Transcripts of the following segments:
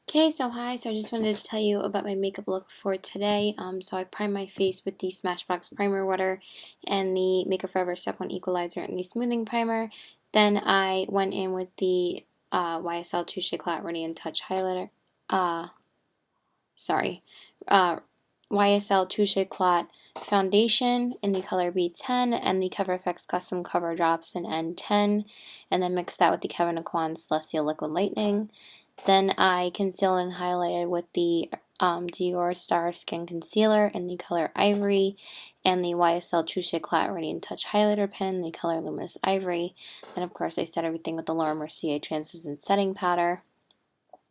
Okay, so hi. So I just wanted to tell you about my makeup look for today. So I primed my face with the Smashbox Primer Water and the Makeup Forever Step 1 Equalizer and the Smoothing Primer. Then I went in with the YSL Touche Eclat Radiant Touch Highlighter. Uh, sorry. YSL Touche Eclat Foundation in the color B10 and the Cover FX Custom Cover Drops in N10. And then mixed that with the Kevyn Aucoin Celestial Liquid Lightning. Then I concealed and highlighted with the Dior Star Skin Concealer in the color Ivory and the YSL Touche Eclat Radiant Touch Highlighter Pen in the color Luminous Ivory. Then, of course, I set everything with the Laura Mercier Translucent Setting Powder.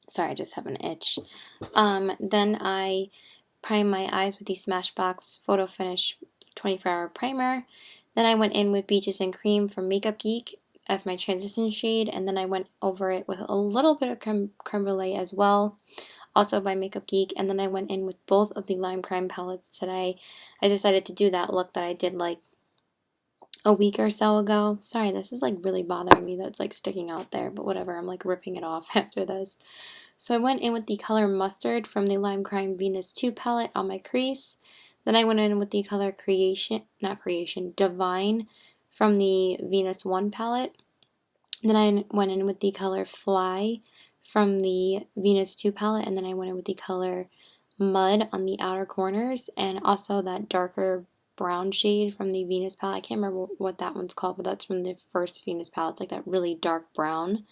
Sorry, I just have an itch. Then I primed my eyes with the Smashbox Photo Finish 24-Hour Primer. Then I went in with Beaches and Cream from Makeup Geek as my transition shade, and then I went over it with a little bit of creme brulee as well, also by Makeup Geek, and then I went in with both of the Lime Crime palettes today. I decided to do that look that I did like a week or so ago. Sorry, this is like really bothering me that's like sticking out there, but whatever, I'm like ripping it off after this. So I went in with the color Mustard from the Lime Crime Venus 2 palette on my crease. Then I went in with the color Divine from the Venus 1 palette. Then I went in with the color Fly from the Venus 2 palette, and then I went in with the color Mud on the outer corners, and also that darker brown shade from the Venus palette. I can't remember what that one's called, but that's from the first Venus palette. It's like that really dark brown.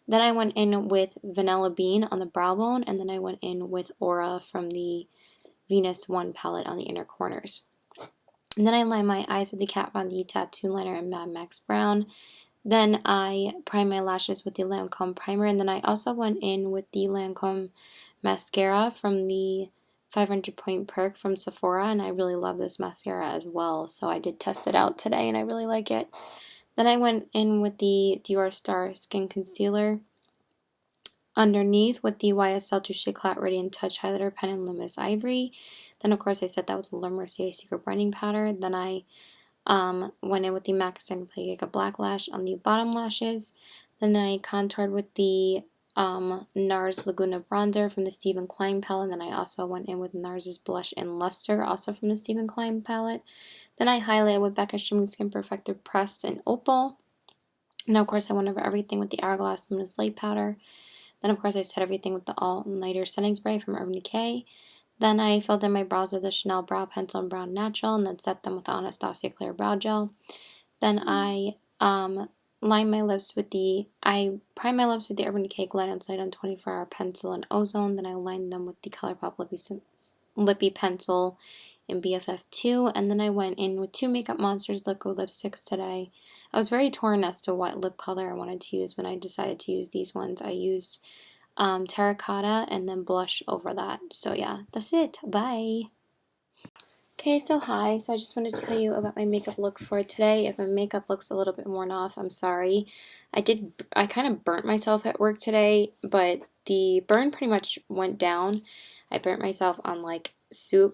Then I went in with Vanilla Bean on the brow bone, and then I went in with Aura from the Venus 1 palette on the inner corners. And then I lined my eyes with the Kat Von D Tattoo Liner in Mad Max Brown. Then I primed my lashes with the Lancome primer, and then I also went in with the Lancome mascara from the 500 Point Perk from Sephora, and I really love this mascara as well, so I did test it out today and I really like it. Then I went in with the Dior Star Skin Concealer underneath with the YSL Touche Eclat Radiant Touch Highlighter Pen in Luminous Ivory. Then of course I set that with the Laura Mercier Secret Brightening Powder. Then I went in with the MAC Extended Play Makeup Black Lash on the bottom lashes. Then I contoured with the NARS Laguna Bronzer from the Stephen Klein palette. And then I also went in with NARS's Blush and Luster, also from the Stephen Klein palette. Then I highlighted with Becca Streaming Skin Perfector Pressed in Opal. And of course I went over everything with the Hourglass Luminous Light Powder. Then of course I set everything with the All Nighter Setting Spray from Urban Decay. Then I filled in my brows with the Chanel Brow Pencil in Brown Natural, and then set them with the Anastasia Clear Brow Gel. Then I primed my lips with the Urban Decay Glide and Slide on 24-Hour Pencil and Ozone. Then I lined them with the ColourPop Lippy Pencil in BFF2, and then I went in with two Makeup Monsters liquid lipsticks today. I was very torn as to what lip color I wanted to use when I decided to use these ones. I used terracotta and then blush over that. So yeah, that's it. Bye. Okay, so hi. So I just wanted to tell you about my makeup look for today. If my makeup looks a little bit worn off, I'm sorry. I kind of burnt myself at work today, but the burn pretty much went down. I burnt myself on like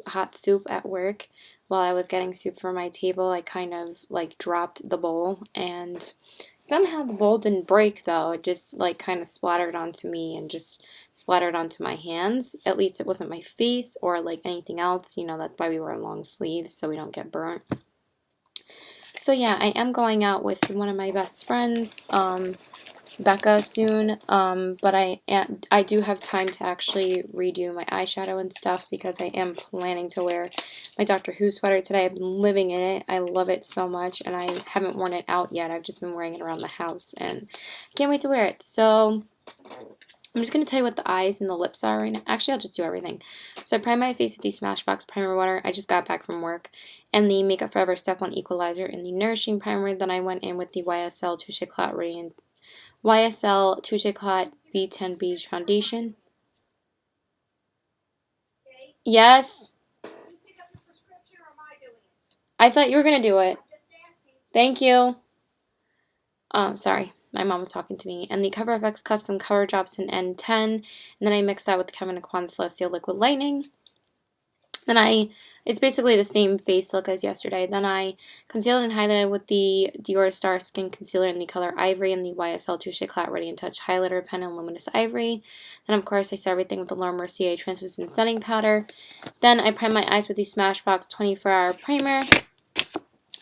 hot soup at work. While I was getting soup for my table, I kind of like dropped the bowl, and somehow the bowl didn't break though. It just like kind of splattered onto me and just splattered onto my hands. At least it wasn't my face or like anything else. You know, that's why we wear long sleeves so we don't get burnt. So yeah, I am going out with one of my best friends, Becca, soon, but I do have time to actually redo my eyeshadow and stuff because I am planning to wear my Doctor Who sweater today. I've been living in it. I love it so much, and I haven't worn it out yet. I've just been wearing it around the house, and I can't wait to wear it. So I'm just going to tell you what the eyes and the lips are right now. Actually, I'll just do everything. So I primed my face with the Smashbox Primer Water. I just got back from work. And the Makeup Forever Step 1 Equalizer in the Nourishing Primer. Then I went in with the YSL Touche Eclat B10 Beige Foundation. Yes? I thought you were going to do it. Thank you. Oh, sorry. My mom was talking to me. And the Cover FX Custom Cover Drops in N10. And then I mixed that with the Kevyn Aucoin Celestial Liquid Lightning. Then it's basically the same face look as yesterday. Then I concealed and highlighted with the Dior Star Skin Concealer in the color Ivory and the YSL Touche Éclat Radiant Touch Highlighter Pen in Luminous Ivory. And of course I set everything with the Laura Mercier Translucent Setting Powder. Then I primed my eyes with the Smashbox 24-Hour Primer.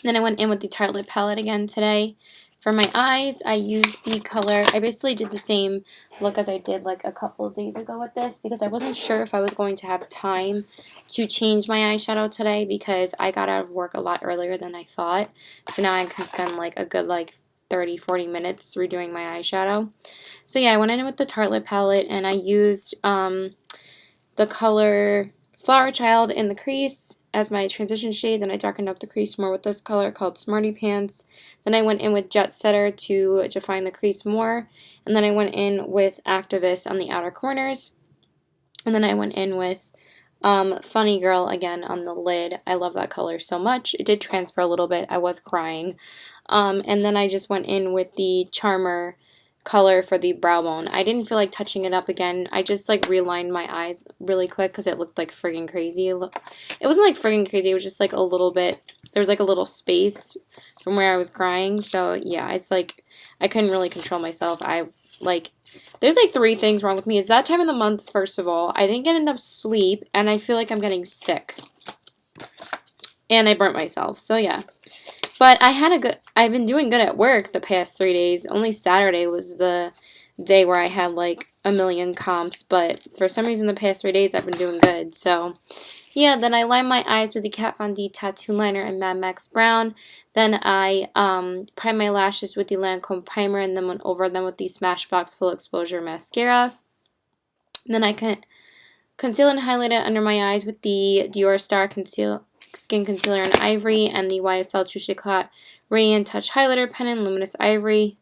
Then I went in with the Tarte Lip Palette again today. For my eyes, I used the color, I basically did the same look as I did like a couple of days ago with this because I wasn't sure if I was going to have time to change my eyeshadow today because I got out of work a lot earlier than I thought. So now I can spend like a good 30-40 minutes redoing my eyeshadow. So yeah, I went in with the Tarte Lip Palette and I used the color Flower Child in the crease as my transition shade. Then I darkened up the crease more with this color called Smarty Pants. Then I went in with Jet Setter to define the crease more. And then I went in with Activist on the outer corners. And then I went in with Funny Girl again on the lid. I love that color so much. It did transfer a little bit. I was crying. And then I just went in with the Charmer color for the brow bone. I didn't feel like touching it up again. I just relined my eyes really quick because it looked like friggin' crazy. It wasn't like friggin' crazy. It was just a little bit, there was a little space from where I was crying. So yeah, it's I couldn't really control myself. There's 3 things wrong with me. It's that time of the month, first of all. I didn't get enough sleep and I feel like I'm getting sick. And I burnt myself. So yeah. But I've been doing good at work the past 3 days. Only Saturday was the day where I had a million comps, but for some reason the past 3 days I've been doing good. So yeah, then I lined my eyes with the Kat Von D Tattoo Liner in Mad Max Brown. Then I primed my lashes with the Lancome Primer and then went over them with the Smashbox Full Exposure Mascara. Then I concealed and highlighted under my eyes with the Dior Star Skin Concealer in Ivory and the YSL Touche Éclat Radiant Touch Highlighter Pen in Luminous Ivory.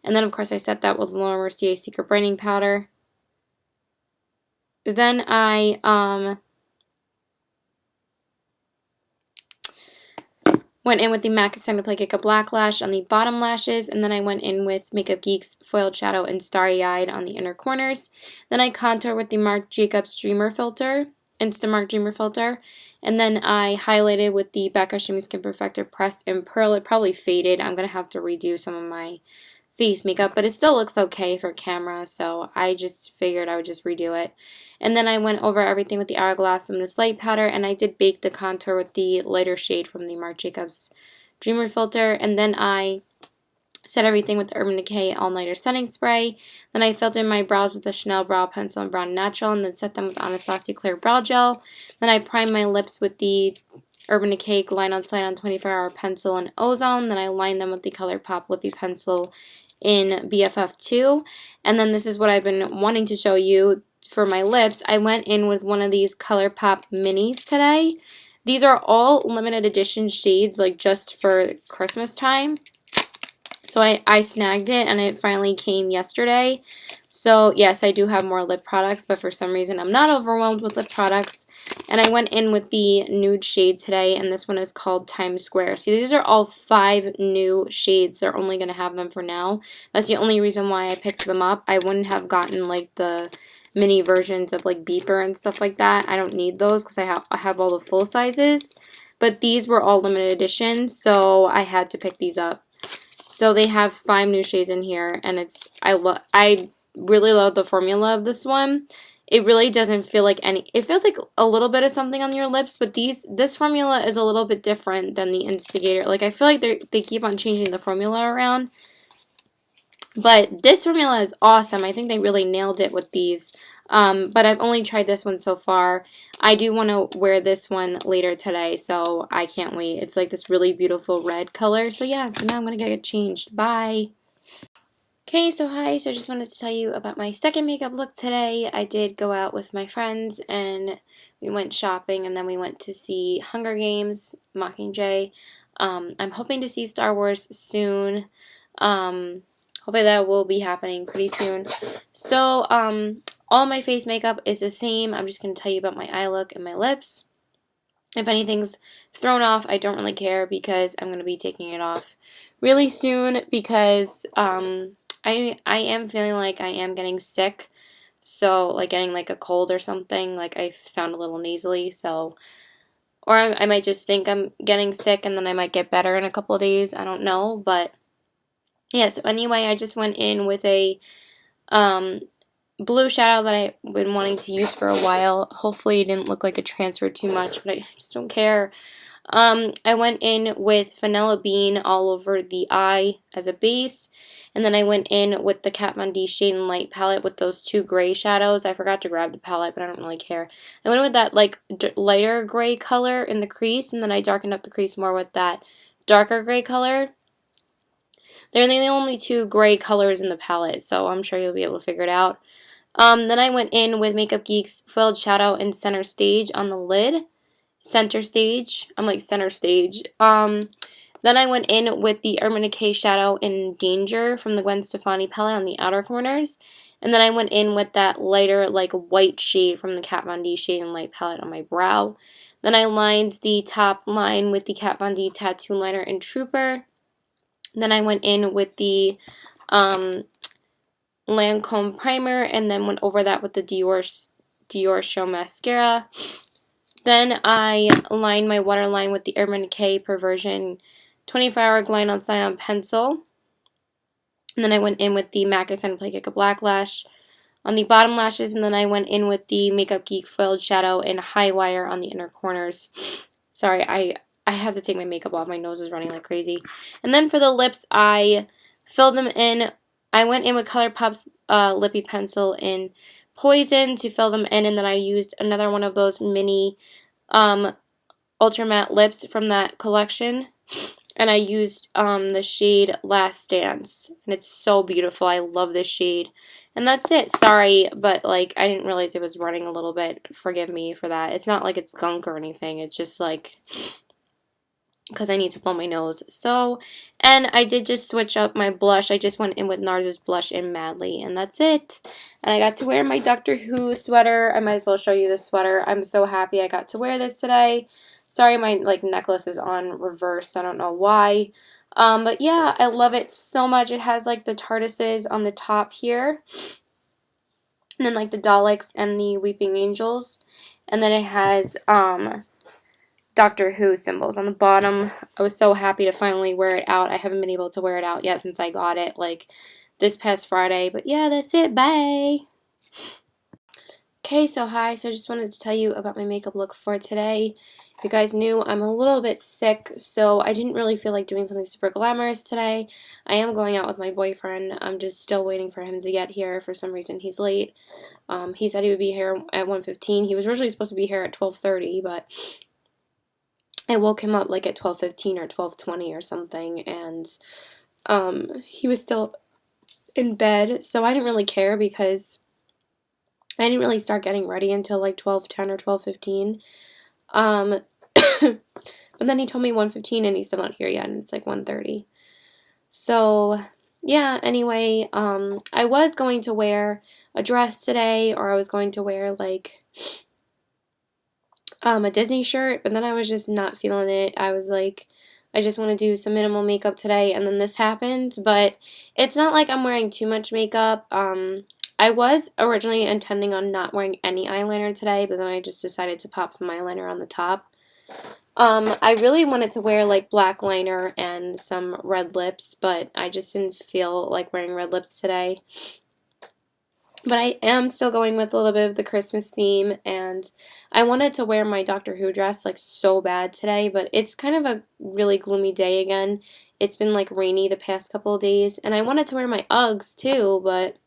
And then, of course, I set that with Laura Mercier Secret Brightening Powder. Then I went in with the MAC It's Time to Play Cake Black Lash on the bottom lashes, and then I went in with Makeup Geek's Foiled Shadow and Starry Eyed on the inner corners. Then I contour with the Marc Jacobs Dreamer Filter, Instamark Dreamer Filter, and then I highlighted with the Becca Shimmy Skin Perfector Pressed in Pearl. It probably faded. I'm going to have to redo some of my face makeup, but it still looks okay for camera, so I just figured I would just redo it. And then I went over everything with the Hourglass Luminous Light Powder, and I did bake the contour with the lighter shade from the Marc Jacobs Dreamer Filter, and then I set everything with the Urban Decay All Nighter Setting Spray. Then I filled in my brows with the Chanel Brow Pencil in Brown Natural, and then set them with Anastasia Clear Brow Gel. Then I primed my lips with the Urban Decay Line on Slide on 24-Hour Pencil in Ozone. Then I lined them with the ColourPop Lippy Pencil in BFF2. And then this is what I've been wanting to show you for my lips. I went in with one of these ColourPop minis today. These are all limited edition shades, just for Christmas time. So I snagged it and it finally came yesterday. So yes, I do have more lip products, but for some reason I'm not overwhelmed with lip products. And I went in with the nude shade today, and this one is called Times Square. So these are all 5 new shades. They're only going to have them for now. That's the only reason why I picked them up. I wouldn't have gotten the mini versions of Beeper and stuff like that. I don't need those because I have all the full sizes. But these were all limited edition, so I had to pick these up. So they have 5 new shades in here, and I really love the formula of this one. It really doesn't feel like it feels like a little bit of something on your lips, but this formula is a little bit different than the Instigator. I feel like they keep on changing the formula around. But this formula is awesome. I think they really nailed it with these. But I've only tried this one so far. I do want to wear this one later today, so I can't wait. It's this really beautiful red color. So yeah, so now I'm going to get it changed. Bye! Okay, so hi. So I just wanted to tell you about my second makeup look today. I did go out with my friends and we went shopping, and then we went to see Hunger Games, Mockingjay. I'm hoping to see Star Wars soon. Hopefully that will be happening pretty soon. So, all my face makeup is the same. I'm just going to tell you about my eye look and my lips. If anything's thrown off, I don't really care because I'm going to be taking it off really soon because I am feeling like I am getting sick. So, like getting like a cold or something, like I sound a little nasally, so, or I might just think I'm getting sick and then I might get better in a couple of days. I don't know, but yeah, so anyway, I just went in with a um, blue shadow that I've been wanting to use for a while. Hopefully it didn't look like it transferred too much, but I just don't care. I went in with Vanilla Bean all over the eye as a base, and then I went in with the Kat Von D Shade and Light palette with those two gray shadows. I forgot to grab the palette, but I don't really care. I went with that like lighter gray color in the crease, and then I darkened up the crease more with that darker gray color. They're the only two gray colors in the palette, so I'm sure you'll be able to figure it out. Then I went in with Makeup Geek's Foiled Shadow and Center Stage on the lid. Center Stage. I'm like center stage. Then I went in with the Urban Decay Shadow in Danger from the Gwen Stefani palette on the outer corners. And then I went in with that lighter, like white shade from the Kat Von D Shade and Light palette on my brow. Then I lined the top line with the Kat Von D Tattoo Liner in Trooper. Then I went in with the Lancome Primer and then went over that with the Dior Show Mascara. Then I lined my waterline with the Urban Decay Perversion 24-Hour Glide on Sign On Pencil. And then I went in with the MAC Extended Play Kick Black Lash on the bottom lashes. And then I went in with the Makeup Geek Foiled Shadow and High Wire on the inner corners. Sorry, I have to take my makeup off. My nose is running like crazy. And then for the lips, I filled them in. I went in with ColourPop's Lippy Pencil in Poison to fill them in. And then I used another one of those mini ultra matte lips from that collection, and I used the shade Last Dance, and it's so beautiful. I love this shade. And that's it. Sorry, but like I didn't realize it was running a little bit. Forgive me for that. It's not like it's gunk or anything. It's just like because I need to blow my nose. So, and I did just switch up my blush. I just went in with NARS's blush in Madly, and that's it. And I got to wear my Doctor Who sweater. I might as well show you the sweater. I'm so happy I got to wear this today. Sorry, my like necklace is on reverse. I don't know why. But yeah, I love it so much. It has like the TARDISes on the top here, and then like the Daleks and the Weeping Angels, and then it has Doctor Who symbols on the bottom. I was so happy to finally wear it out. I haven't been able to wear it out yet since I got it like this past Friday. But yeah, that's it. Bye. Okay, so hi. So I just wanted to tell you about my makeup look for today. If you guys knew, I'm a little bit sick, so I didn't really feel like doing something super glamorous today. I am going out with my boyfriend. I'm just still waiting for him to get here. For some reason, he's late. He said he would be here at 1:15. He was originally supposed to be here at 12:30, but I woke him up like at 12:15 or 12:20 or something, and he was still in bed, so I didn't really care because I didn't really start getting ready until like 12:10 or 12:15. But then he told me 1:15 and he's still not here yet, and it's like 1:30. So yeah, anyway, I was going to wear a dress today, or I was going to wear like a Disney shirt, but then I was just not feeling it. I was like, I just want to do some minimal makeup today, and then this happened, but it's not like I'm wearing too much makeup. I was originally intending on not wearing any eyeliner today, but then I just decided to pop some eyeliner on the top. I really wanted to wear like black liner and some red lips, but I just didn't feel like wearing red lips today. But I am still going with a little bit of the Christmas theme, and I wanted to wear my Doctor Who dress like so bad today, but it's kind of a really gloomy day again. It's been like rainy the past couple of days, and I wanted to wear my Uggs too, but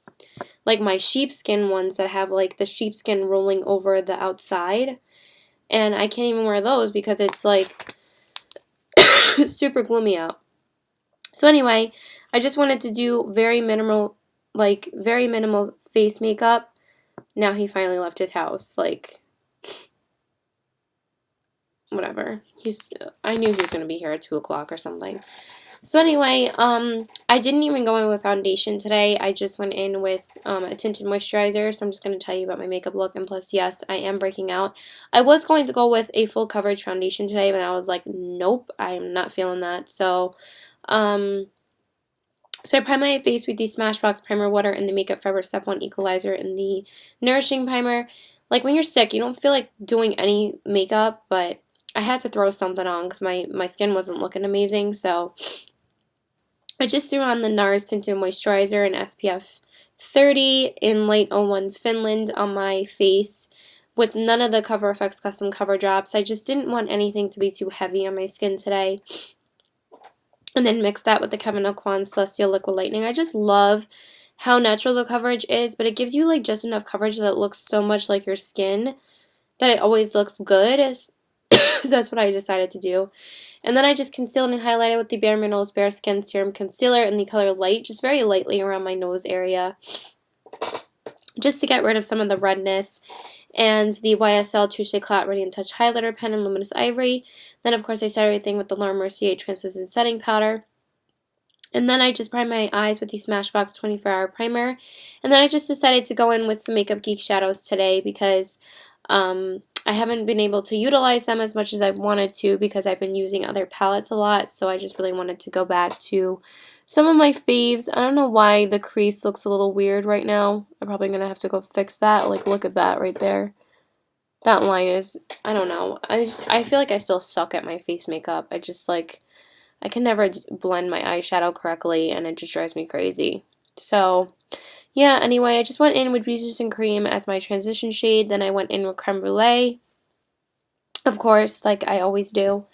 like my sheepskin ones that have like the sheepskin rolling over the outside, and I can't even wear those because it's like super gloomy out. So anyway, I just wanted to do very minimal face makeup. Now he finally left his house, like whatever. I knew he was going to be here at 2 o'clock or something. So anyway, I didn't even go in with foundation today. I just went in with a tinted moisturizer, so I'm just going to tell you about my makeup look, and plus, yes, I am breaking out. I was going to go with a full coverage foundation today, but I was like, nope, I'm not feeling that. So, So I prime my face with the Smashbox Primer Water and the Makeup Forever Step 1 Equalizer and the Nourishing Primer. Like when you're sick, you don't feel like doing any makeup, but I had to throw something on because my skin wasn't looking amazing. So I just threw on the NARS Tinted Moisturizer and SPF 30 in Light 01 Finland on my face with none of the Cover FX Custom Cover Drops. I just didn't want anything to be too heavy on my skin today. And then mix that with the Kevyn Aucoin Celestial Liquid Lightening. I just love how natural the coverage is, but it gives you like just enough coverage that it looks so much like your skin that it always looks good. So that's what I decided to do. And then I just concealed and highlighted with the Bare Minerals Bare Skin Serum Concealer in the color Light, just very lightly around my nose area, just to get rid of some of the redness. And the YSL Touche Éclat Radiant Touch Highlighter Pen in Luminous Ivory. Then, of course, I set everything with the Laura Mercier Translucent Setting Powder. And then I just primed my eyes with the Smashbox 24-Hour Primer. And then I just decided to go in with some Makeup Geek shadows today because I haven't been able to utilize them as much as I wanted to because I've been using other palettes a lot. So I just really wanted to go back to some of my faves. I don't know why the crease looks a little weird right now. I'm probably going to have to go fix that. Like, look at that right there. That line is, I don't know. I feel like I still suck at my face makeup. I just like, I can never blend my eyeshadow correctly and it just drives me crazy. So, yeah, anyway, I just went in with Beaches and Cream as my transition shade. Then I went in with Creme Brulee, of course, like I always do.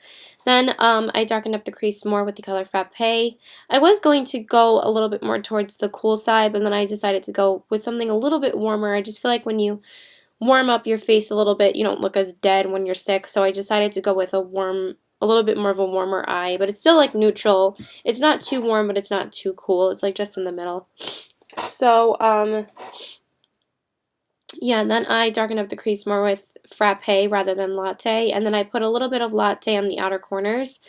Then I darkened up the crease more with the color Frappe. I was going to go a little bit more towards the cool side, but then I decided to go with something a little bit warmer. I just feel like when you warm up your face a little bit, you don't look as dead when you're sick, so I decided to go with a little bit more of a warmer eye, but it's still like neutral. It's not too warm, but it's not too cool. It's like just in the middle. So, yeah, then I darkened up the crease more with Frappe rather than Latte, and then I put a little bit of Latte on the outer corners,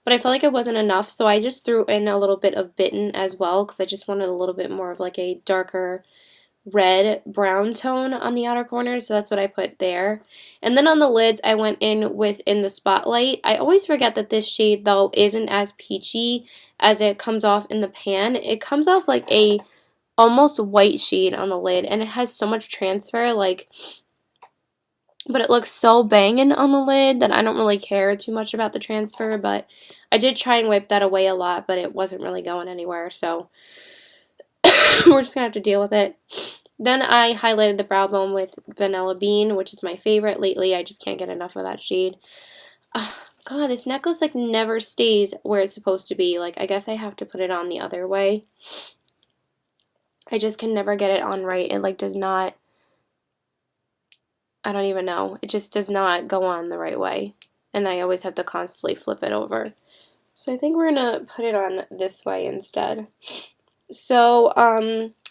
but I felt like it wasn't enough, so I just threw in a little bit of Bitten as well, because I just wanted a little bit more of like a darker red brown tone on the outer corners, so that's what I put there. And then on the lids, I went in with In the Spotlight. I always forget that this shade, though, isn't as peachy as it comes off in the pan. It comes off like a almost white shade on the lid, and it has so much transfer, like, but it looks so banging on the lid that I don't really care too much about the transfer, but I did try and wipe that away a lot, but it wasn't really going anywhere, so we're just gonna have to deal with it. Then I highlighted the brow bone with Vanilla Bean, which is my favorite lately. I just can't get enough of that shade. God, this necklace like never stays where it's supposed to be. Like, I guess I have to put it on the other way. I just can never get it on right. It like does not, I don't even know. It just does not go on the right way. And I always have to constantly flip it over. So I think we're going to put it on this way instead. So,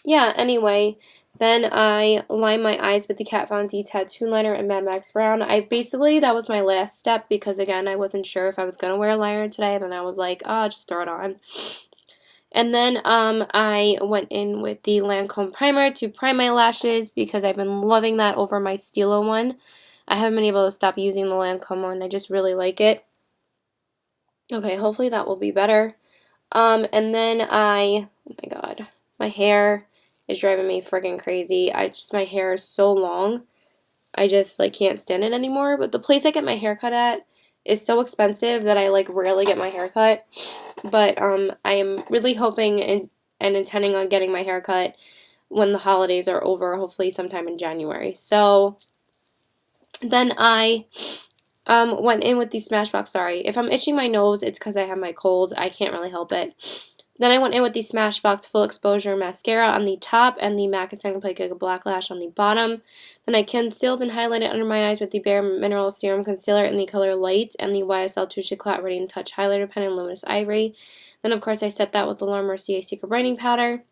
yeah, anyway, then I line my eyes with the Kat Von D Tattoo Liner in Mad Max Brown. That was my last step because, again, I wasn't sure if I was going to wear a liner today. Then I was like, oh, just throw it on. And then I went in with the Lancome Primer to prime my lashes because I've been loving that over my Stila one. I haven't been able to stop using the Lancome one. I just really like it. Okay, hopefully that will be better. And then oh my god, my hair is driving me friggin' crazy. My hair is so long. I just like can't stand it anymore. But the place I get my hair cut at is so expensive that I like rarely get my hair cut. But I am really hoping and intending on getting my hair cut when the holidays are over, hopefully sometime in January. So then I went in with the Smashbox. Sorry, if I'm itching my nose, it's because I have my cold. I can't really help it. Then I went in with the Smashbox Full Exposure Mascara on the top and the MAC Second Plate Giga Black Lash on the bottom. Then I concealed and highlighted under my eyes with the Bare Minerals Serum Concealer in the color Light and the YSL Touche Éclat Radiant Touch Highlighter Pen in Luminous Ivory. Then, of course, I set that with the Laura Mercier Secret Brightening Powder.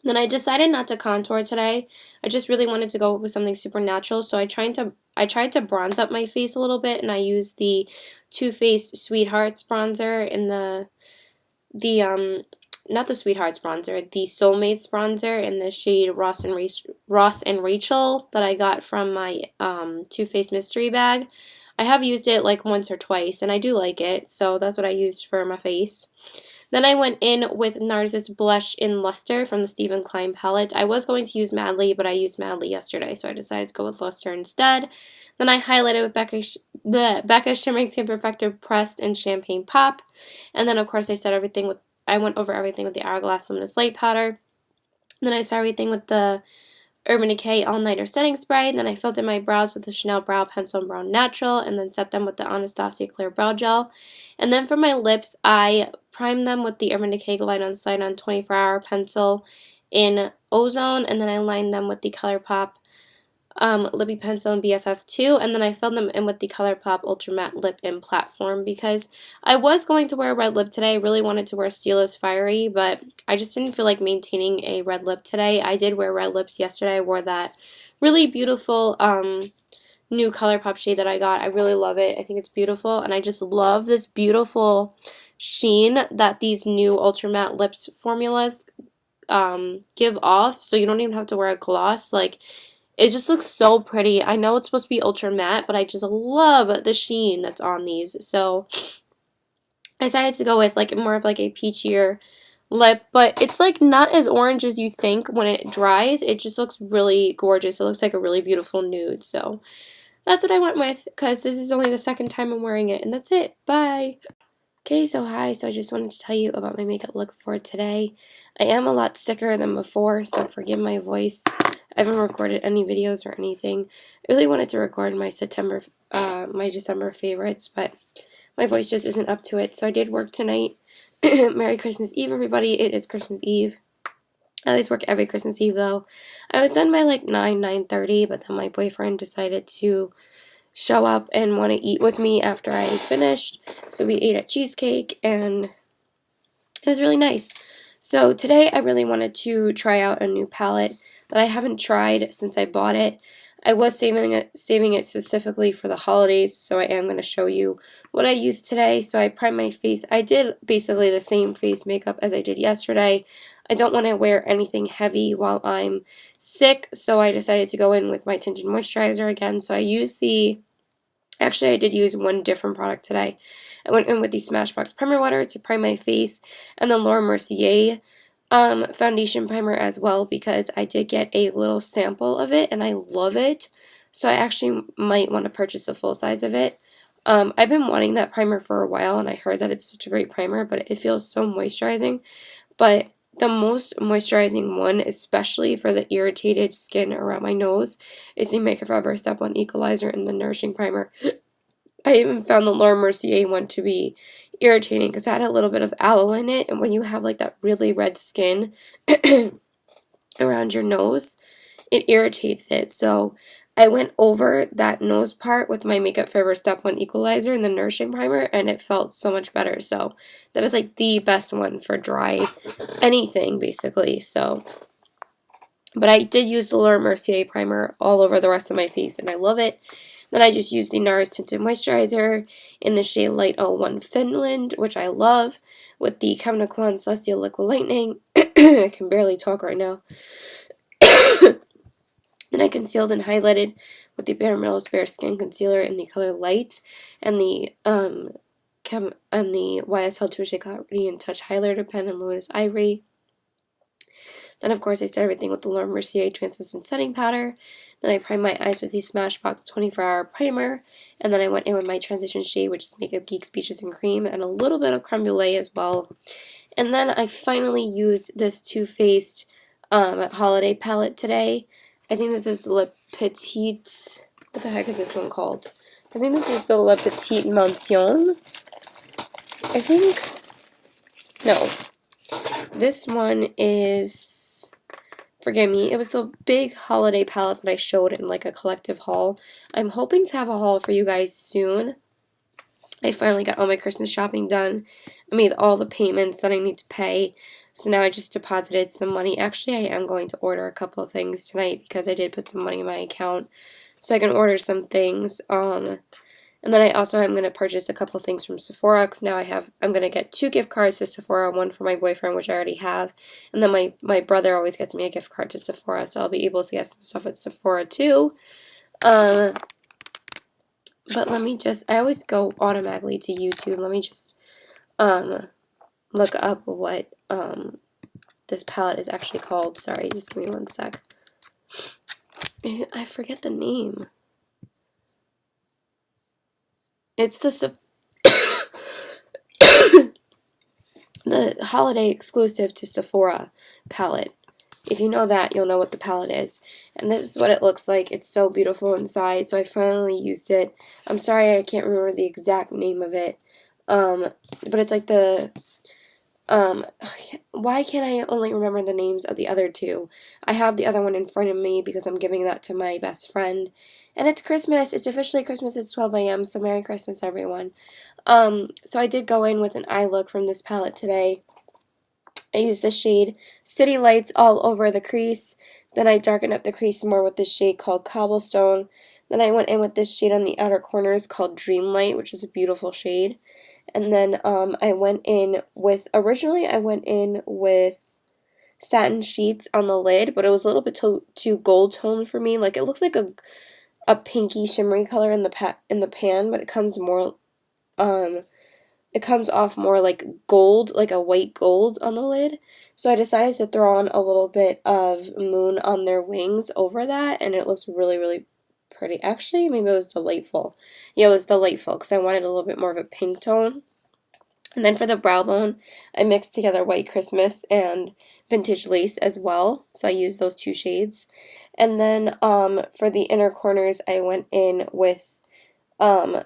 Then I decided not to contour today. I just really wanted to go with something super natural, so I tried to bronze up my face a little bit, and I used the Too Faced Sweethearts bronzer in not the Sweethearts bronzer, the Soulmates bronzer in the shade Ross and Rachel that I got from my Too Faced mystery bag. I have used it like once or twice, and I do like it, so that's what I used for my face. Then I went in with NARS's Blush in Luster from the Stephen Klein palette. I was going to use Madly, but I used Madly yesterday, so I decided to go with Luster instead. Then I highlighted with Becca Shimmering Skin Perfector Pressed in Champagne Pop. And then, of course, I went over everything with the Hourglass Luminous Light Powder. Then I started everything with the Urban Decay All Nighter Setting Spray. And then I filled in my brows with the Chanel Brow Pencil and Brown Natural, and then set them with the Anastasia Clear Brow Gel. And then for my lips, I primed them with the Urban Decay Glide on Slide on 24-Hour Pencil in Ozone, and then I lined them with the ColourPop Lippy Pencil in BFF2, and then I filled them in with the ColourPop Ultra Matte Lip in Platform because I was going to wear a red lip today. I really wanted to wear Steeless Fiery, but I just didn't feel like maintaining a red lip today. I did wear red lips yesterday. I wore that really beautiful new ColourPop shade that I got. I really love it. I think it's beautiful, and I just love this beautiful sheen that these new Ultra Matte Lips formulas give off, so you don't even have to wear a gloss. Like, it just looks so pretty. I know it's supposed to be ultra matte, but I just love the sheen that's on these. So I decided to go with like more of like a peachier lip, but it's like not as orange as you think when it dries. It just looks really gorgeous. It looks like a really beautiful nude. So that's what I went with because this is only the second time I'm wearing it, and that's it. Bye. Okay, so hi. So I just wanted to tell you about my makeup look for today. I am a lot sicker than before, so forgive my voice. I haven't recorded any videos or anything. I really wanted to record my December favorites, but my voice just isn't up to it. So I did work tonight. Merry Christmas Eve, everybody. It is Christmas Eve. I always work every Christmas Eve, though. I was done by like 9:30, but then my boyfriend decided to show up and want to eat with me after I finished. So we ate at Cheesecake, and it was really nice. So today I really wanted to try out a new palette that I haven't tried since I bought it. I was saving it specifically for the holidays, so I am going to show you what I used today. So I primed my face. I did basically the same face makeup as I did yesterday. I don't want to wear anything heavy while I'm sick, so I decided to go in with my tinted moisturizer again. So I used actually, I did use one different product today. I went in with the Smashbox Primer Water to prime my face, and the Laura Mercier foundation primer as well, because I did get a little sample of it and I love it. So I actually might want to purchase the full size of it. I've been wanting that primer for a while, and I heard that it's such a great primer, but it feels so moisturizing. But the most moisturizing one, especially for the irritated skin around my nose, is the Make Up For Ever Step 1 Equalizer and the Nourishing Primer. I even found the Laura Mercier one to be irritating because it had a little bit of aloe in it, and when you have like that really red skin around your nose, it irritates it. So I went over that nose part with my Make Up For Ever Step 1 Equalizer and the Nourishing Primer, and it felt so much better. So that is like the best one for dry anything, basically. So, but I did use the Laura Mercier primer all over the rest of my face, and I love it. Then I just used the NARS Tinted Moisturizer in the shade Light 01 Finland, which I love, with the Kevin Aucoin Celestial Liquid Lightning. I can barely talk right now. Then I concealed and highlighted with the Bare Minerals Bare Skin Concealer in the color Light, and the YSL Touche Clarity and Touch Highlighter Pen in Luminous Ivory. Then, of course, I started everything with the Laura Mercier Translucent Setting Powder. Then I primed my eyes with the Smashbox 24-Hour Primer. And then I went in with my transition shade, which is Makeup Geeks Peaches and Cream, and a little bit of Creme Brulee as well. And then I finally used this Too Faced holiday palette today. I think this is Le Petite... What the heck is this one called? I think this is the Le Petite Mention. I think... No. This one is... Forgive me. It was the big holiday palette that I showed in like a collective haul. I'm hoping to have a haul for you guys soon. I finally got all my Christmas shopping done. I made all the payments that I need to pay. So now I just deposited some money. Actually, I am going to order a couple of things tonight because I did put some money in my account. So I can order some things. And then I also am going to purchase a couple of things from Sephora, because now I'm going to get 2 gift cards to Sephora, one for my boyfriend, which I already have, and then my brother always gets me a gift card to Sephora, so I'll be able to get some stuff at Sephora too. But let me just, I always go automatically to YouTube. Let me just look up what this palette is actually called. Sorry, just give me one sec. I forget the name. It's the holiday exclusive to Sephora palette. If you know that, you'll know what the palette is. And this is what it looks like. It's so beautiful inside, so I finally used it. I'm sorry I can't remember the exact name of it. But it's like the, why can't I only remember the names of the other two? I have the other one in front of me because I'm giving that to my best friend. And it's Christmas. It's officially Christmas. It's 12 a.m., so Merry Christmas, everyone. So I did go in with an eye look from this palette today. I used the shade City Lights all over the crease. Then I darkened up the crease more with this shade called Cobblestone. Then I went in with this shade on the outer corners called Dreamlight, which is a beautiful shade. And then I went in with, originally I went in with satin sheets on the lid, but it was a little bit too gold tone for me. Like, it looks like a pinky shimmery color in the pan, but it comes more it comes off more like gold, like a white gold on the lid. So I decided to throw on a little bit of Moon on Their Wings over that, and it looks really, really pretty. Actually, maybe it was delightful. Yeah, it was delightful because I wanted a little bit more of a pink tone. And then for the brow bone, I mixed together White Christmas and Vintage Lace as well. So I used those two shades. And then for the inner corners, I went in with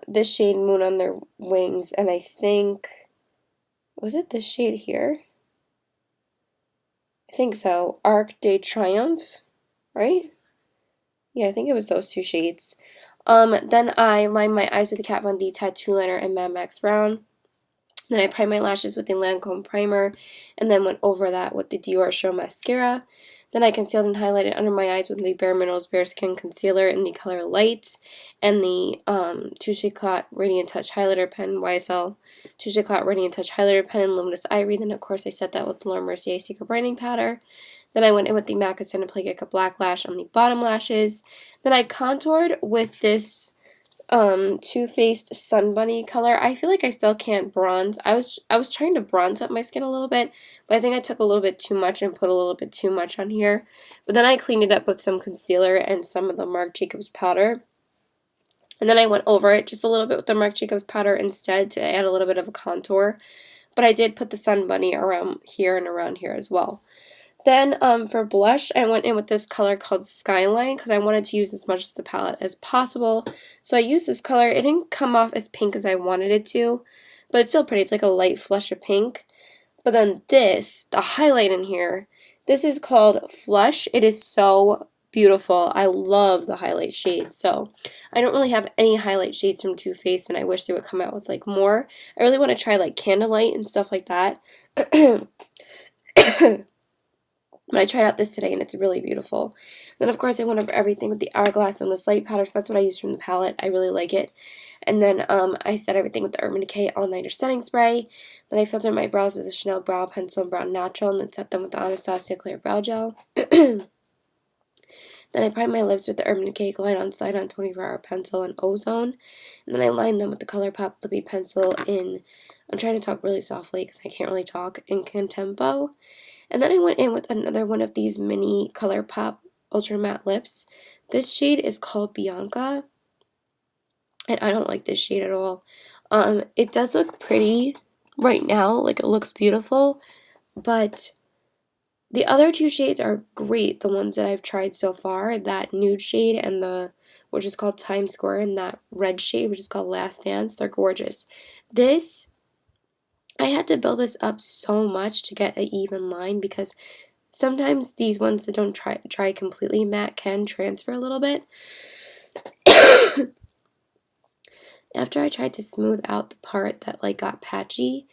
this shade Moon on Their Wings, and I think, was it this shade here? I think so. Arc de Triomphe, right? Yeah, I think it was those two shades. Then I lined my eyes with the Kat Von D Tattoo Liner in Mad Max Brown. Then I primed my lashes with the Lancome Primer, and then went over that with the Dior Show Mascara. Then I concealed and highlighted under my eyes with the Bare Minerals Bare Skin Concealer in the color Light, and the Touche Éclat Radiant Touch Highlighter Pen, YSL Touche Éclat Radiant Touch Highlighter Pen in Luminous Ivory. Then, of course, I set that with the Laura Mercier Secret Brightening Powder. Then I went in with the MAC Ascendant Play Gecko Black Lash on the bottom lashes. Then I contoured with this Too Faced Sun Bunny color. I feel like I still can't bronze. I was trying to bronze up my skin a little bit, but I think I took a little bit too much and put a little bit too much on here. But then I cleaned it up with some concealer and some of the Marc Jacobs powder. And then I went over it just a little bit with the Marc Jacobs powder instead to add a little bit of a contour. But I did put the Sun Bunny around here and around here as well. Then for blush, I went in with this color called Skyline because I wanted to use as much of the palette as possible. So I used this color. It didn't come off as pink as I wanted it to, but it's still pretty. It's like a light flush of pink. But then this, the highlight in here, this is called Flush. It is so beautiful. I love the highlight shade. So I don't really have any highlight shades from Too Faced, and I wish they would come out with like more. I really want to try like Candlelight and stuff like that. But I tried out this today, and it's really beautiful. Then, of course, I went over everything with the Hourglass and the Slate powder, so that's what I used from the palette. I really like it. And then I set everything with the Urban Decay All Nighter Setting Spray. Then I filtered my brows with the Chanel Brow Pencil and Brown Natural, and then set them with the Anastasia Clear Brow Gel. Then I primed my lips with the Urban Decay Glide On Slide On 24-Hour Pencil and Ozone. And then I lined them with the ColourPop Lippy Pencil in, I'm trying to talk really softly because I can't really talk, in Contempo. And then I went in with another one of these mini ColourPop Ultra Matte Lips. This shade is called Bianca, and I don't like this shade at all. It does look pretty right now, like it looks beautiful, but the other two shades are great, the ones that I've tried so far, that nude shade and the, which is called Times Square, and that red shade, which is called Last Dance. They're gorgeous. This, I had to build this up so much to get an even line because sometimes these ones that don't dry completely matte can transfer a little bit. After I tried to smooth out the part that like got patchy,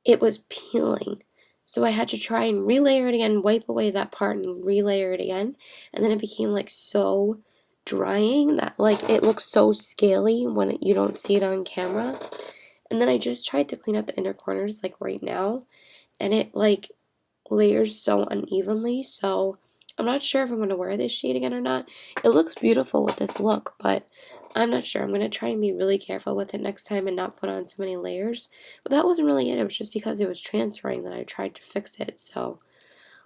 it was peeling. So I had to try and relayer it again, wipe away that part and relayer it again. And then it became like so drying that like it looks so scaly when you don't see it on camera. And then I just tried to clean up the inner corners like right now, and it like layers so unevenly, so I'm not sure if I'm going to wear this shade again or not. It looks beautiful with this look, but I'm not sure. I'm going to try and be really careful with it next time and not put on so many layers. But that wasn't really it. It was just because it was transferring that I tried to fix it. So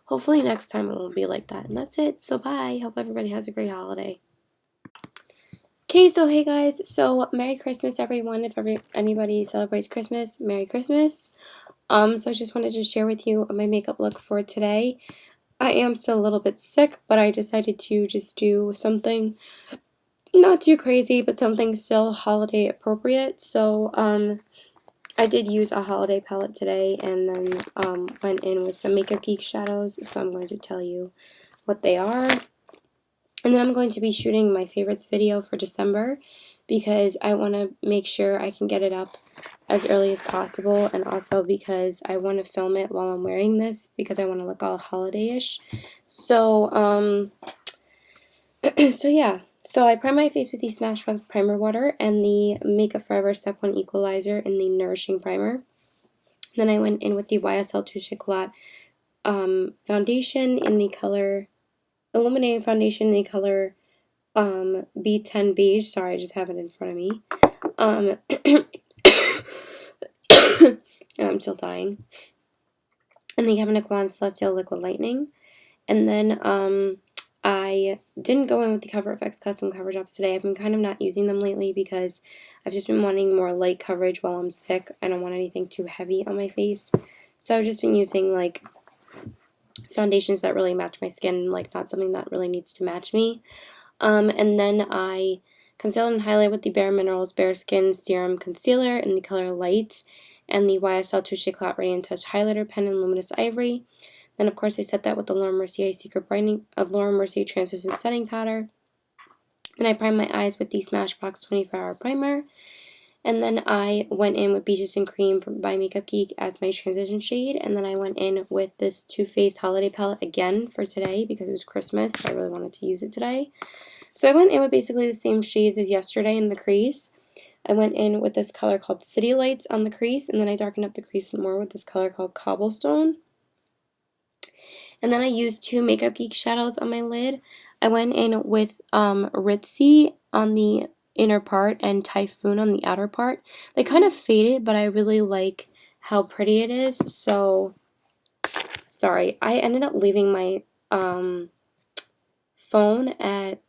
hopefully next time it won't be like that. And that's it. So bye. Hope everybody has a great holiday. Okay, so hey guys. So Merry Christmas everyone. If anybody celebrates Christmas, Merry Christmas. So I just wanted to share with you my makeup look for today. I am still a little bit sick, but I decided to just do something not too crazy, but something still holiday appropriate. So I did use a holiday palette today and then went in with some Makeup Geek shadows, so I'm going to tell you what they are. And then I'm going to be shooting my favorites video for December because I want to make sure I can get it up as early as possible, and also because I want to film it while I'm wearing this because I want to look all holiday-ish. So, so yeah. So I prime my face with the Smashbox Primer Water and the Makeup Forever Step 1 Equalizer in the Nourishing Primer. Then I went in with the YSL Touche Éclat foundation in the color, illuminating foundation in the color B10 Beige. Sorry, I just have it in front of me. And I'm still dying. And the Kevin Kwan Celestial Liquid Lightning. And then I didn't go in with the Cover FX Custom Cover Drops today. I've been kind of not using them lately because I've just been wanting more light coverage while I'm sick. I don't want anything too heavy on my face. So I've just been using like foundations that really match my skin, like not something that really needs to match me. And then I concealed and highlighted with the Bare Minerals Bare Skin Serum Concealer in the color Light and the YSL Touche Éclat Radiant Touch Highlighter Pen in Luminous Ivory. Then, of course, I set that with the Laura Mercier Secret Brightening of Laura Mercier Translucent Setting Powder. Then I primed my eyes with the Smashbox 24-Hour Primer. And then I went in with Beaches and Cream by Makeup Geek as my transition shade. And then I went in with this Too Faced Holiday Palette again for today because it was Christmas, so I really wanted to use it today. So I went in with basically the same shades as yesterday in the crease. I went in with this color called City Lights on the crease, and then I darkened up the crease more with this color called Cobblestone. And then I used two Makeup Geek shadows on my lid. I went in with Ritzy on the inner part and Typhoon on the outer part. They kind of faded, but I really like how pretty it is. So, sorry, I ended up leaving my phone at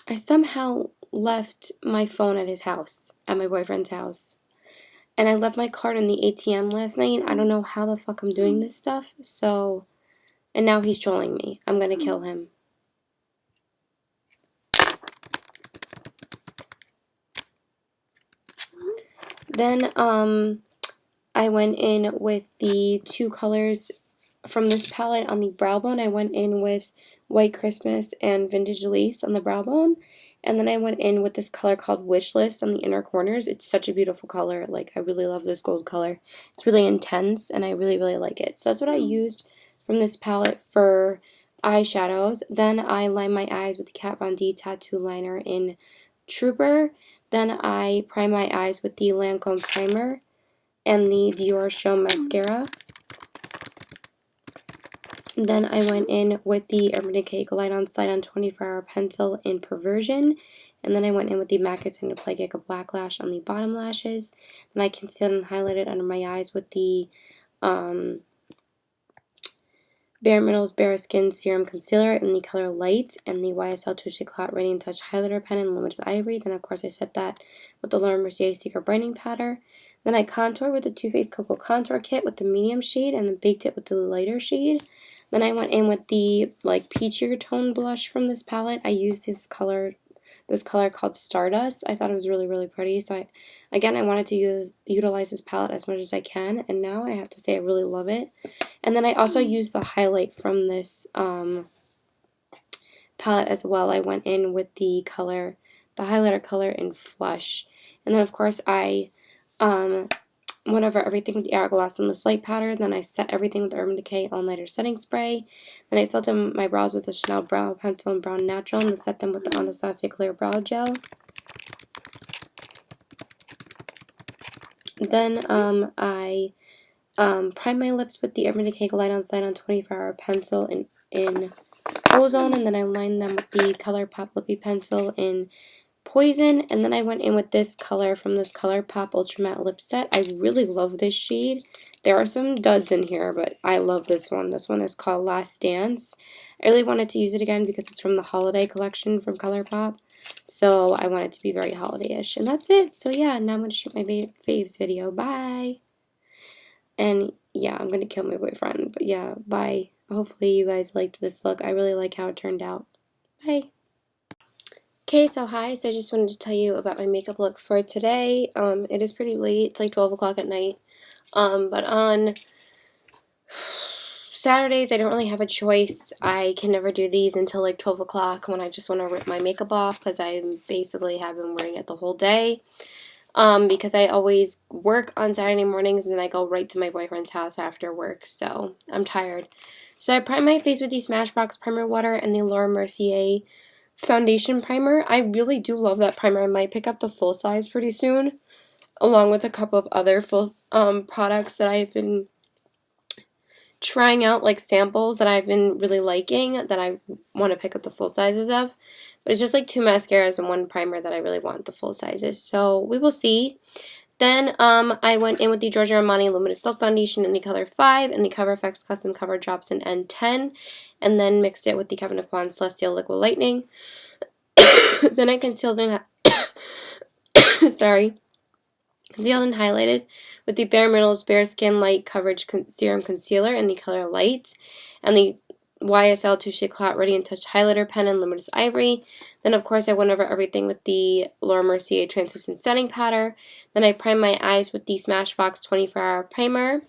I somehow left my phone at his house, at my boyfriend's house. And I left my card in the ATM last night. I don't know how the fuck I'm doing this stuff. So, and now he's trolling me. I'm gonna kill him. Then, I went in with the two colors from this palette on the brow bone. I went in with White Christmas and Vintage Lace on the brow bone. And then I went in with this color called Wish List on the inner corners. It's such a beautiful color. Like, I really love this gold color. It's really intense, and I really, really like it. So that's what I used from this palette for eyeshadows. Then I lined my eyes with the Kat Von D Tattoo Liner in Trooper. Then I primed my eyes with the Lancome Primer and the Dior Show Mascara. Then I went in with the Urban Decay Glide On Slide On 24-Hour Pencil in Perversion. And then I went in with the MAC Signature Play Gecko Black Lash on the bottom lashes. Then I concealed and highlighted under my eyes with the Bare Minerals Bare Skin Serum Concealer in the color Light and the YSL Touche Éclat Radiant Touch Highlighter Pen in Luminous Ivory. Then, of course, I set that with the Laura Mercier Secret Brightening Powder. Then I contoured with the Too Faced Cocoa Contour Kit with the medium shade and then baked it with the lighter shade. Then I went in with the like peachier tone blush from this palette. I used this color called Stardust. I thought it was really, really pretty. So I wanted to utilize this palette as much as I can, and now I have to say I really love it. And then I also used the highlight from this palette as well. I went in with the highlighter color in Flush. And then of course I went over everything with the Hourglass and the Light powder. Then I set everything with the Urban Decay All Nighter Setting Spray. Then I filled in my brows with the Chanel Brow Pencil and Brown Natural, and then set them with the Anastasia Clear Brow Gel. Then I prime my lips with the Urban Decay Glide on Sign on 24-hour pencil in Ozone, and then I line them with the ColourPop Lippy Pencil in Poison, and then I went in with this color from this ColourPop Ultra Matte Lip Set. I really love this shade. There are some duds in here, but I love this one. This one is called Last Dance. I really wanted to use it again because it's from the holiday collection from ColourPop. So I want it to be very holiday-ish. And that's it. So yeah, now I'm going to shoot my faves video. Bye! And yeah, I'm going to kill my boyfriend. But yeah, bye. Hopefully you guys liked this look. I really like how it turned out. Bye! Okay, so hi, so I just wanted to tell you about my makeup look for today. It is pretty late, it's like 12 o'clock at night, but on Saturdays I don't really have a choice. I can never do these until like 12 o'clock when I just want to rip my makeup off because I basically have been wearing it the whole day, because I always work on Saturday mornings and then I go right to my boyfriend's house after work, so I'm tired. So I prime my face with the Smashbox Primer Water and the Laura Mercier foundation primer. I really do love that primer. I might pick up the full size pretty soon, along with a couple of other full products that I've been trying out, like samples that I've been really liking that I want to pick up the full sizes of. But it's just like 2 mascaras and 1 primer that I really want the full sizes. So we will see. Then I went in with the Giorgio Armani Luminous Silk Foundation in the color 5 and the Cover FX Custom Cover Drops in N10, and then mixed it with the Kevyn Aucoin Celestial Liquid Lightning. Then I concealed and concealed and highlighted with the Bare Minerals Bare Skin Light Coverage Serum Concealer in the color Light, and the YSL Touche Clout Radiant Touch Highlighter Pen in Luminous Ivory. Then, of course, I went over everything with the Laura Mercier Translucent Setting Powder. Then I primed my eyes with the Smashbox 24-Hour Primer.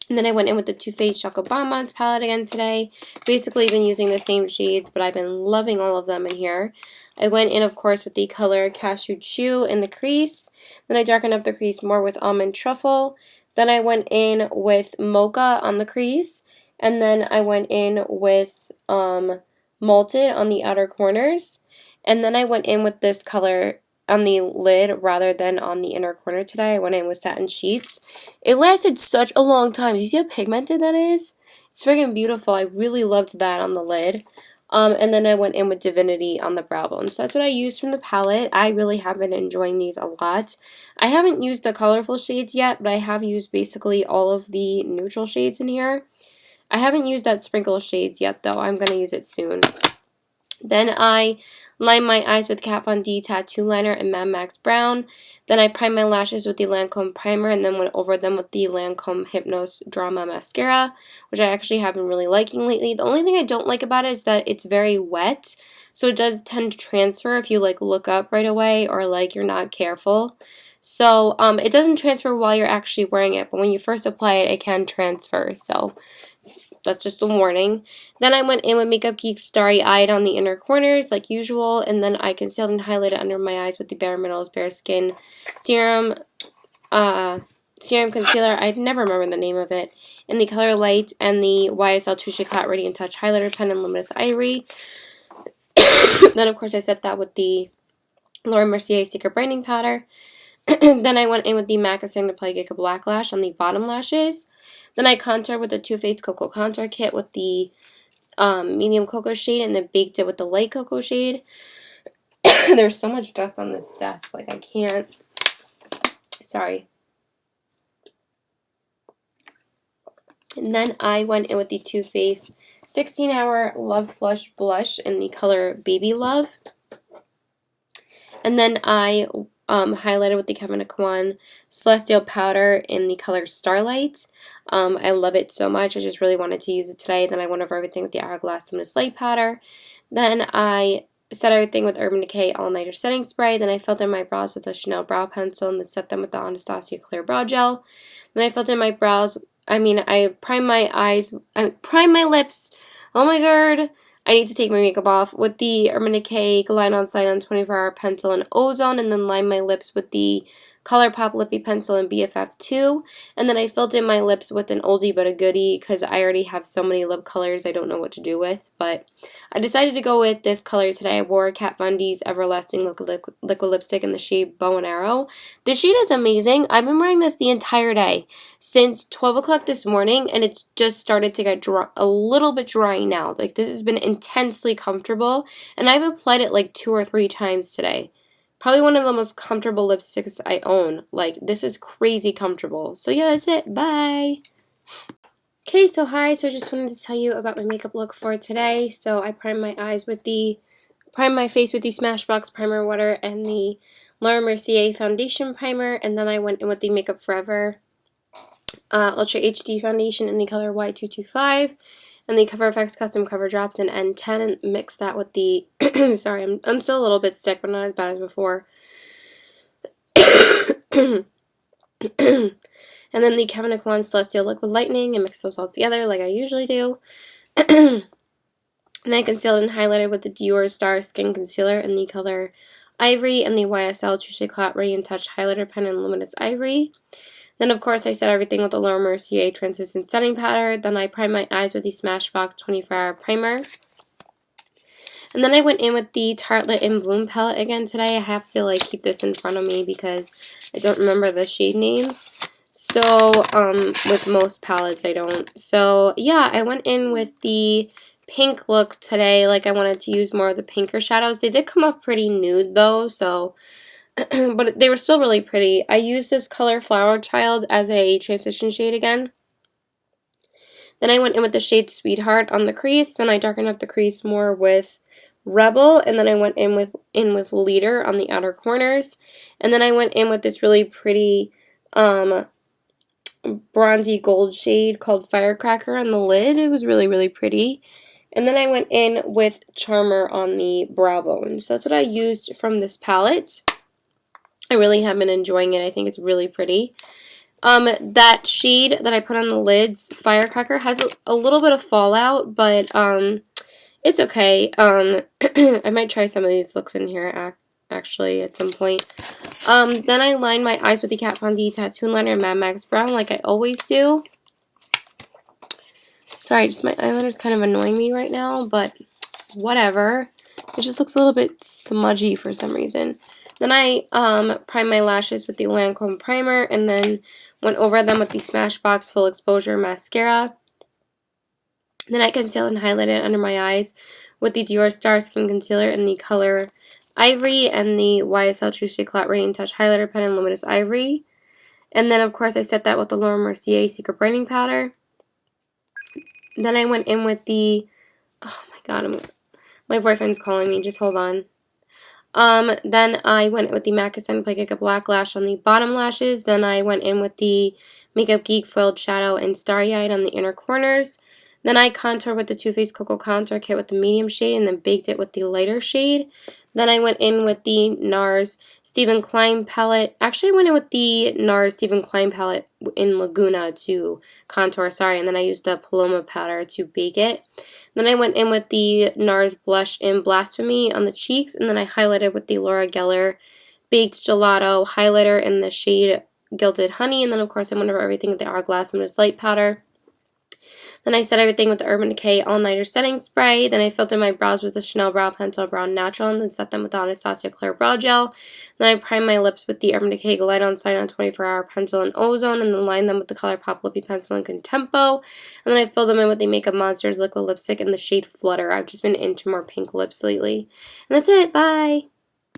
And then I went in with the Too Faced Choco Bonbons palette again today. Basically been using the same shades, but I've been loving all of them in here. I went in, of course, with the color Cashew Chew in the crease. Then I darkened up the crease more with Almond Truffle. Then I went in with Mocha on the crease. And then I went in with Malted on the outer corners. And then I went in with this color on the lid rather than on the inner corner today. I went in with Satin Sheets. It lasted such a long time. Do you see how pigmented that is? It's freaking beautiful. I really loved that on the lid. And then I went in with Divinity on the brow bone. So that's what I used from the palette. I really have been enjoying these a lot. I haven't used the colorful shades yet, but I have used basically all of the neutral shades in here. I haven't used that sprinkle shades yet, though. I'm going to use it soon. Then I lined my eyes with Kat Von D Tattoo Liner in Mad Max Brown. Then I primed my lashes with the Lancome Primer and then went over them with the Lancome Hypnose Drama Mascara, which I actually have been really liking lately. The only thing I don't like about it is that it's very wet, so it does tend to transfer if you like look up right away or like you're not careful. So it doesn't transfer while you're actually wearing it, but when you first apply it, it can transfer. So that's just a warning. Then I went in with Makeup Geek's Starry Eyed on the inner corners, like usual, and then I concealed and highlighted under my eyes with the Bare Minerals Bare Skin Serum Concealer. I never remember the name of it. In the color Light and the YSL Touche Clout Radiant Touch Highlighter Pen in Luminous Ivory. Then, of course, I set that with the Laura Mercier Secret Brightening Powder. Then I went in with the MAC Ascend to Play Gecko Black Lash on the bottom lashes. Then I contoured with the Too Faced Cocoa Contour Kit with the medium cocoa shade and then baked it with the light cocoa shade. There's so much dust on this desk, like I can't. Sorry. And then I went in with the Too Faced 16-Hour Love Flush Blush in the color Baby Love. And then I highlighted with the Kevyn Aucoin Celestial Powder in the color Starlight. I love it so much. I just really wanted to use it today. Then I went over everything with the Hourglass Luminous Light Powder. Then I set everything with Urban Decay All Nighter Setting Spray. Then I filled in my brows with a Chanel Brow Pencil and then set them with the Anastasia Clear Brow Gel. Then I filled in my brows. I primed my eyes. I primed my lips. Oh my god. I need to take my makeup off with the Urban Decay Glide on Sign on 24-Hour Pencil and Ozone, and then line my lips with the ColourPop Lippy Pencil in BFF2, and then I filled in my lips with an oldie but a goodie because I already have so many lip colors I don't know what to do with, but I decided to go with this color today. I wore Kat Von D's Everlasting Liquid Lipstick in the shade Bow and Arrow. The shade is amazing. I've been wearing this the entire day since 12 o'clock this morning, and it's just started to get dry, a little bit dry now. Like, this has been intensely comfortable, and I've applied it like 2 or 3 times today. Probably one of the most comfortable lipsticks I own. Like, this is crazy comfortable. So yeah, that's it. Bye! Okay, so hi. So I just wanted to tell you about my makeup look for today. So I primed my face with the Smashbox Primer Water and the Laura Mercier Foundation Primer, and then I went in with the Makeup Forever Ultra HD Foundation in the color Y225, and the Cover FX Custom Cover Drops in N10, and mix that with the, sorry, I'm still a little bit sick, but not as bad as before. And then the Kevyn Aucoin Celestial Liquid Lightning, and mix those all together like I usually do. And I concealed and highlighted with the Dior Star Skin Concealer in the color Ivory, and the YSL Touche Clout Radiant Touch Highlighter Pen in Luminous Ivory. Then, of course, I set everything with the Laura Mercier Translucent Setting Powder. Then I primed my eyes with the Smashbox 24-Hour Primer. And then I went in with the Tartelette in Bloom palette again today. I have to, like, keep this in front of me because I don't remember the shade names. So, with most palettes, I don't. So, yeah, I went in with the pink look today. Like, I wanted to use more of the pinker shadows. They did come off pretty nude, though, so... but they were still really pretty. I used this color Flower Child as a transition shade again. Then I went in with the shade Sweetheart on the crease, and I darkened up the crease more with Rebel, and then I went in with Leader on the outer corners. And then I went in with this really pretty bronzy gold shade called Firecracker on the lid. It was really, really pretty. And then I went in with Charmer on the brow bone. So that's what I used from this palette. I really have been enjoying it. I think it's really pretty. That shade that I put on the lids, Firecracker, has a little bit of fallout, but it's okay. I might try some of these looks in here actually at some point. Then I lined my eyes with the Kat Von D Tattoo Liner in Mad Max Brown like I always do. Sorry, just my eyeliner's kind of annoying me right now, but whatever. It just looks a little bit smudgy for some reason. Then I primed my lashes with the Lancome Primer, and then went over them with the Smashbox Full Exposure Mascara. Then I concealed and highlighted under my eyes with the Dior Star Skin Concealer in the color Ivory, and the YSL Touche Clout Radiant Touch Highlighter Pen in Luminous Ivory. And then, of course, I set that with the Laura Mercier Secret Brightening Powder. Then I went in with the... Oh, my God. My boyfriend's calling me. Just hold on. Then I went with the MAC Ascend Play Black Lash on the bottom lashes. Then I went in with the Makeup Geek Foiled Shadow and Starry Eyed on the inner corners. Then I contoured with the Too Faced Cocoa Contour Kit with the medium shade, and then baked it with the lighter shade. Then I went in with the NARS Stephen Klein palette. Actually, I went in with the NARS Stephen Klein palette in Laguna to contour, and then I used the Paloma powder to bake it. Then I went in with the NARS blush in Blasphemy on the cheeks, and then I highlighted with the Laura Geller Baked Gelato highlighter in the shade Gilded Honey, and then of course I went over everything with the Hourglass Luminous Light powder. Then I set everything with the Urban Decay All Nighter Setting Spray. Then I filled in my brows with the Chanel Brow Pencil Brown Natural, and then set them with the Anastasia Clear Brow Gel. Then I primed my lips with the Urban Decay Glide On Side On 24-Hour Pencil in Ozone, and then lined them with the ColourPop Lippy Pencil in Contempo. And then I filled them in with the Makeup Monsters Liquid Lipstick in the shade Flutter. I've just been into more pink lips lately. And that's it. Bye!